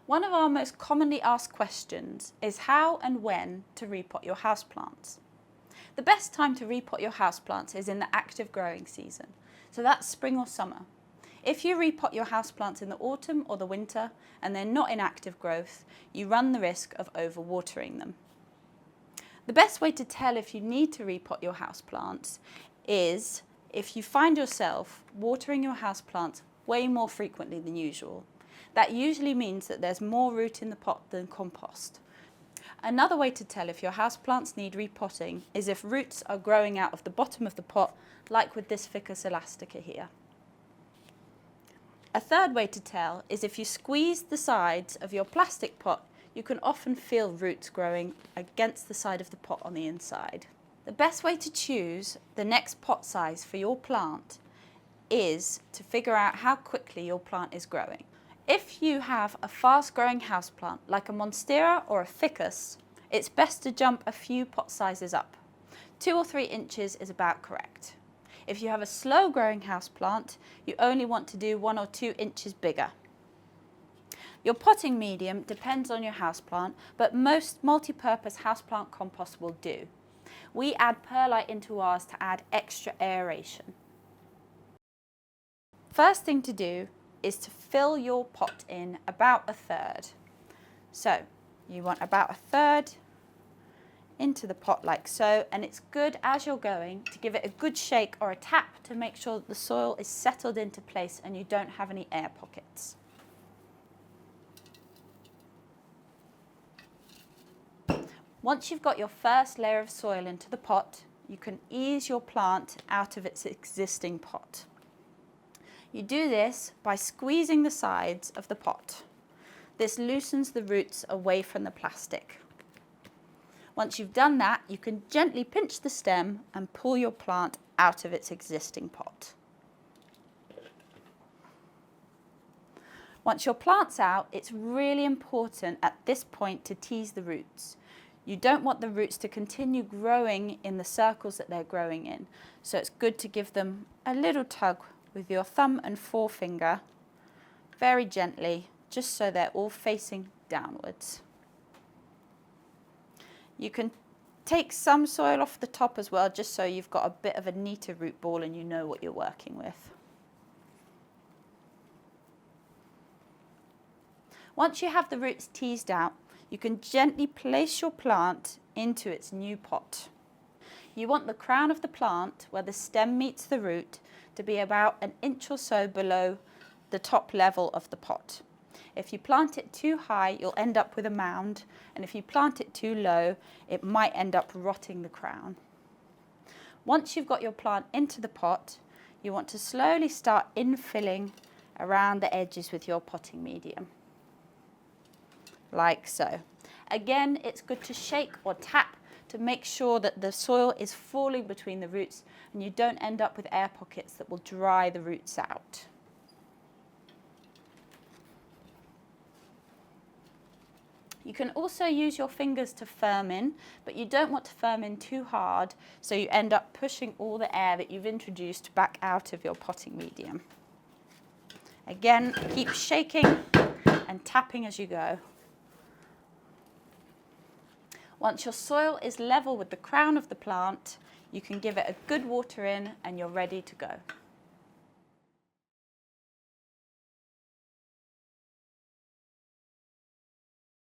One of our most commonly asked questions is how and when to repot your houseplants. The best time to repot your houseplants is in the active growing season, so that's spring or summer. If you repot your houseplants in the autumn or the winter and they're not in active growth, you run the risk of overwatering them. The best way to tell if you need to repot your houseplants is if you find yourself watering your houseplants way more frequently than usual. That usually means that there's more root in the pot than compost. Another way to tell if your houseplants need repotting is if roots are growing out of the bottom of the pot, like with this Ficus elastica here. A third way to tell is if you squeeze the sides of your plastic pot, you can often feel roots growing against the side of the pot on the inside. The best way to choose the next pot size for your plant is to figure out how quickly your plant is growing. If you have a fast-growing houseplant like a monstera or a ficus, it's best to jump a few pot sizes up. 2 or 3 inches is about correct. If you have a slow-growing houseplant, you only want to do 1 or 2 inches bigger. Your potting medium depends on your houseplant, but most multi-purpose houseplant compost will do. We add perlite into ours to add extra aeration. First thing to do is to fill your pot in about 1/3. So you want about 1/3 into the pot like so, and it's good as you're going to give it a good shake or a tap to make sure that the soil is settled into place and you don't have any air pockets. Once you've got your first layer of soil into the pot, you can ease your plant out of its existing pot. You do this by squeezing the sides of the pot. This loosens the roots away from the plastic. Once you've done that, you can gently pinch the stem and pull your plant out of its existing pot. Once your plant's out, it's really important at this point to tease the roots. You don't want the roots to continue growing in the circles that they're growing in, so it's good to give them a little tug with your thumb and forefinger, very gently, just so they're all facing downwards. You can take some soil off the top as well, just so you've got a bit of a neater root ball and you know what you're working with. Once you have the roots teased out, you can gently place your plant into its new pot. You want the crown of the plant, where the stem meets the root, to be about 1 inch or so below the top level of the pot. If you plant it too high, you'll end up with a mound, and if you plant it too low, it might end up rotting the crown. Once you've got your plant into the pot, you want to slowly start infilling around the edges with your potting medium, like so. Again, it's good to shake or tap to make sure that the soil is falling between the roots and you don't end up with air pockets that will dry the roots out. You can also use your fingers to firm in, but you don't want to firm in too hard, so you end up pushing all the air that you've introduced back out of your potting medium. Again, keep shaking and tapping as you go. Once your soil is level with the crown of the plant, you can give it a good water in and you're ready to go.